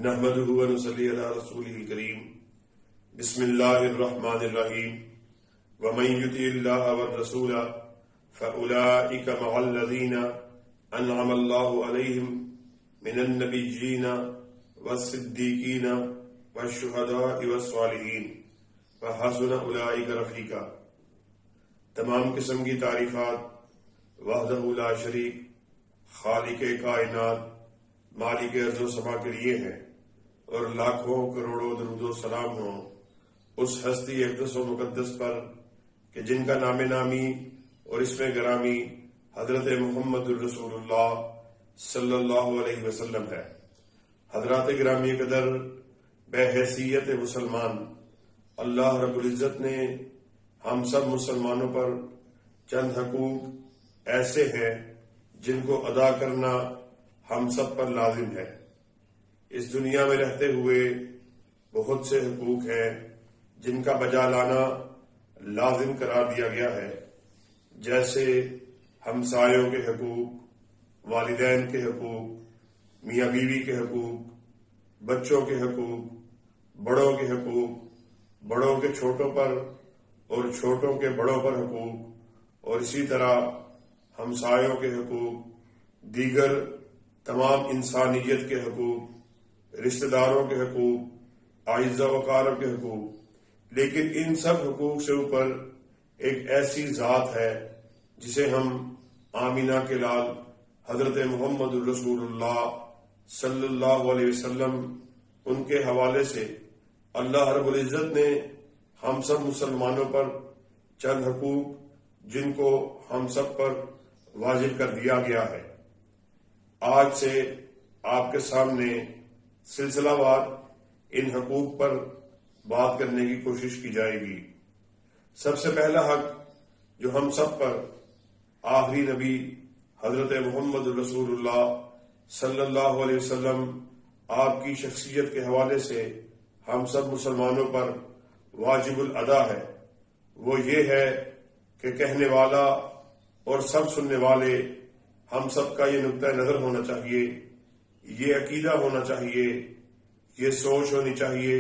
نحمده ونصلي على رسوله الكريم بسم الله الرحمن الرحيم ومن يطع الله والرسول فأولئك مع الذين أنعم الله عليهم من النبيين والصديقين والشهداء والصالحين وحسن أولئك رفيقا۔ تمام قسم کی تعریفات وحدہ لا شریک خالق کائنات مالک ارض و سما کے لیے ہیں، اور لاکھوں کروڑوں درود و سلام ہوں اس ہستی اقدس و مقدس پر کہ جن کا نام نامی اور اسم گرامی حضرت محمد الرسول اللہ صلی اللہ علیہ وسلم ہے۔ حضرات گرامی قدر بے حیثیت مسلمان، اللہ رب العزت نے ہم سب مسلمانوں پر چند حقوق ایسے ہیں جن کو ادا کرنا ہم سب پر لازم ہے۔ اس دنیا میں رہتے ہوئے بہت سے حقوق ہیں جن کا بجا لانا لازم قرار دیا گیا ہے، جیسے ہمسایوں کے حقوق، والدین کے حقوق، میاں بیوی کے حقوق، بچوں کے حقوق، بڑوں کے حقوق، بڑوں کے چھوٹوں پر اور چھوٹوں کے بڑوں پر حقوق، اور اسی طرح ہمسایوں کے حقوق، دیگر تمام انسانیت کے حقوق، رشتہ داروں کے حقوق، اعزاء و اقارب کے حقوق۔ لیکن ان سب حقوق سے اوپر ایک ایسی ذات ہے جسے ہم آمینہ کے لال حضرت محمد الرسول اللہ صلی اللہ علیہ وسلم ان کے حوالے سے اللہ رب العزت نے ہم سب مسلمانوں پر چند حقوق جن کو ہم سب پر واجب کر دیا گیا ہے، آج سے آپ کے سامنے سلسلہ وار ان حقوق پر بات کرنے کی کوشش کی جائے گی۔ سب سے پہلا حق جو ہم سب پر آخری نبی حضرت محمد الرسول اللہ صلی اللہ علیہ وسلم آپ کی شخصیت کے حوالے سے ہم سب مسلمانوں پر واجب الادا ہے، وہ یہ ہے کہ کہنے والا اور سب سننے والے ہم سب کا یہ نقطہ نظر ہونا چاہیے، یہ عقیدہ ہونا چاہیے، یہ سوچ ہونی چاہیے،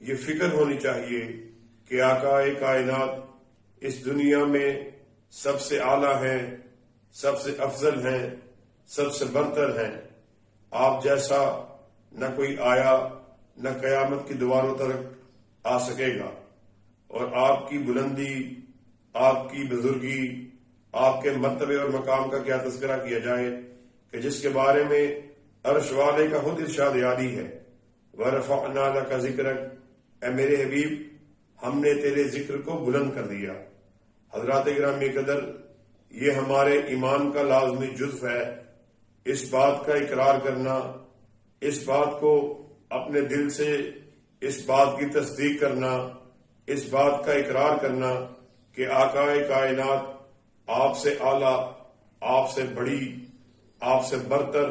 یہ فکر ہونی چاہیے کہ آقا کائنات اس دنیا میں سب سے اعلیٰ ہیں، سب سے افضل ہیں، سب سے برتر ہیں۔ آپ جیسا نہ کوئی آیا نہ قیامت کی دیواروں تک آ سکے گا، اور آپ کی بلندی، آپ کی بزرگی، آپ کے مرتبے اور مقام کا کیا تذکرہ کیا جائے کہ جس کے بارے میں عرش والے کا خود ارشاد عالی ہے، وَرَفَعْنَا لَكَ ذِكْرَكَ، اے میرے حبیب ہم نے تیرے ذکر کو بلند کر دیا۔ حضرات گرامی قدر، یہ ہمارے ایمان کا لازمی جزو ہے، اس بات کا اقرار کرنا، اس بات کو اپنے دل سے اس بات کی تصدیق کرنا، اس بات کا اقرار کرنا کہ آقا کائنات آپ سے اعلیٰ، آپ سے بڑی، آپ سے برتر،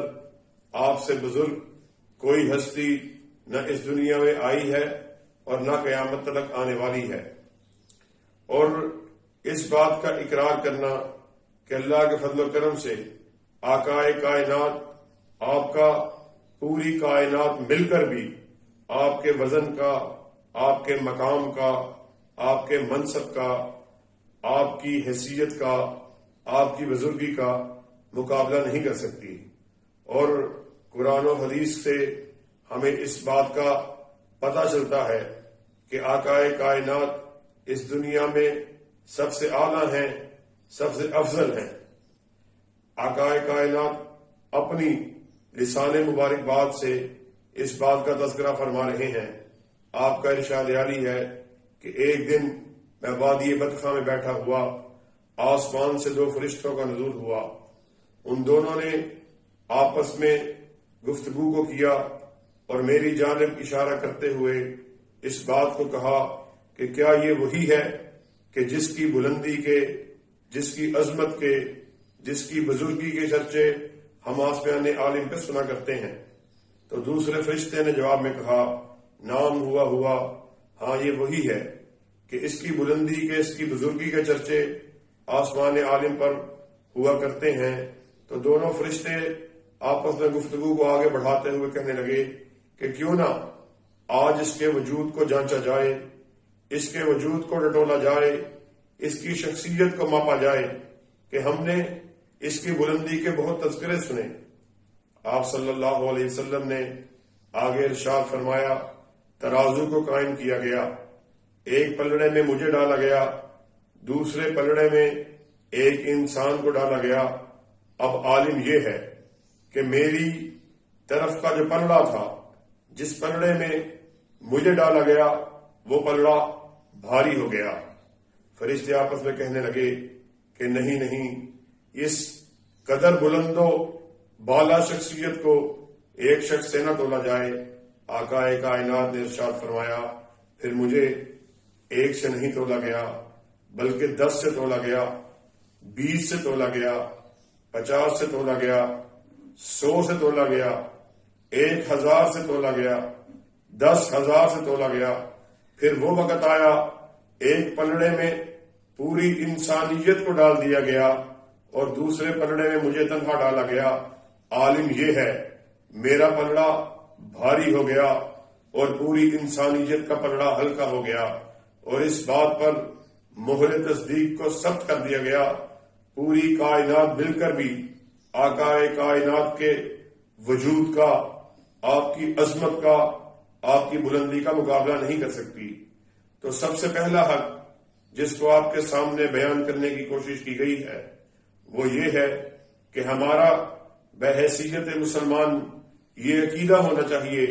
آپ سے بزرگ کوئی ہستی نہ اس دنیا میں آئی ہے اور نہ قیامت تک آنے والی ہے۔ اور اس بات کا اقرار کرنا کہ اللہ کے فضل و کرم سے آقا کائنات آپ کا پوری کائنات مل کر بھی آپ کے وزن کا، آپ کے مقام کا، آپ کے منصب کا، آپ کی حیثیت کا، آپ کی بزرگی کا مقابلہ نہیں کر سکتی۔ اور قرآن و حدیث سے ہمیں اس بات کا پتہ چلتا ہے کہ آقا کائنات اس دنیا میں سب سے اعلیٰ ہیں، سب سے افضل ہیں۔ آقا کائنات اپنی لسان مبارک بات سے اس بات کا تذکرہ فرما رہے ہیں۔ آپ کا ارشاد عالی ہے کہ ایک دن میں وادی بدخاں میں بیٹھا ہوا، آسمان سے دو فرشتوں کا نزول ہوا، ان دونوں نے آپس میں گفتگو کو کیا اور میری جانب اشارہ کرتے ہوئے اس بات کو کہا کہ کیا یہ وہی ہے کہ جس کی بلندی کے، جس کی عظمت کے، جس کی بزرگی کے چرچے ہم آسمان عالم پہ سنا کرتے ہیں؟ تو دوسرے فرشتے نے جواب میں کہا، نام ہوا، ہاں یہ وہی ہے کہ اس کی بلندی کے، اس کی بزرگی کے چرچے آسمان عالم پر ہوا کرتے ہیں۔ تو دونوں فرشتے آپس میں گفتگو کو آگے بڑھاتے ہوئے کہنے لگے کہ کیوں نہ آج اس کے وجود کو جانچا جائے، اس کے وجود کو ٹٹولا جائے، اس کی شخصیت کو ماپا جائے کہ ہم نے اس کی بلندی کے بہت تذکرے سنے۔ آپ صلی اللہ علیہ وسلم نے آگے ارشاد فرمایا، ترازو کو قائم کیا گیا، ایک پلڑے میں مجھے ڈالا گیا، دوسرے پلڑے میں ایک انسان کو ڈالا گیا۔ اب عالم یہ ہے کہ میری طرف کا جو پلڑا تھا، جس پلڑے میں مجھے ڈالا گیا، وہ پلڑا بھاری ہو گیا۔ فرشتے آپس میں کہنے لگے کہ نہیں، اس قدر بلند و بالا شخصیت کو ایک شخص سے نہ تولا جائے۔ آقا کائنات نے ارشاد فرمایا، پھر مجھے ایک سے نہیں تولا گیا بلکہ 10 سے تولا گیا، 20 سے تولا گیا، 50 سے تولا گیا، 100 سے تولا گیا، 1000 سے تولا گیا، 10,000 سے تولا گیا۔ پھر وہ وقت آیا، ایک پلڑے میں پوری انسانیت کو ڈال دیا گیا اور دوسرے پلڑے میں مجھے تنہا ڈالا گیا۔ عالم یہ ہے میرا پلڑا بھاری ہو گیا اور پوری انسانیت کا پلڑا ہلکا ہو گیا، اور اس بات پر مہر تصدیق کو سخت کر دیا گیا، پوری کائنات مل کر بھی آقا کائنات کے وجود کا، آپ کی عظمت کا، آپ کی بلندی کا مقابلہ نہیں کر سکتی۔ تو سب سے پہلا حق جس کو آپ کے سامنے بیان کرنے کی کوشش کی گئی ہے وہ یہ ہے کہ ہمارا بحیثیت مسلمان یہ عقیدہ ہونا چاہیے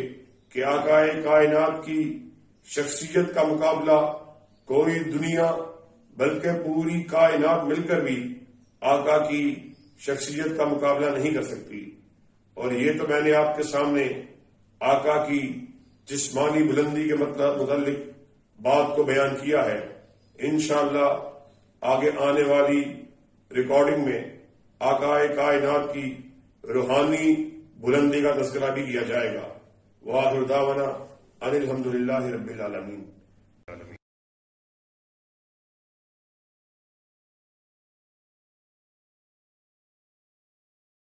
کہ آقا کائنات کی شخصیت کا مقابلہ کوئی دنیا بلکہ پوری کائنات مل کر بھی آقا کی شخصیت کا مقابلہ نہیں کر سکتی۔ اور یہ تو میں نے آپ کے سامنے آقا کی جسمانی بلندی کے متعلق بات کو بیان کیا ہے۔ انشاءاللہ آگے آنے والی ریکارڈنگ میں آقا کائنات کی روحانی بلندی کا تذکرہ بھی کیا جائے گا۔ وآخر دعوانا ان الحمدللہ رب العالمین۔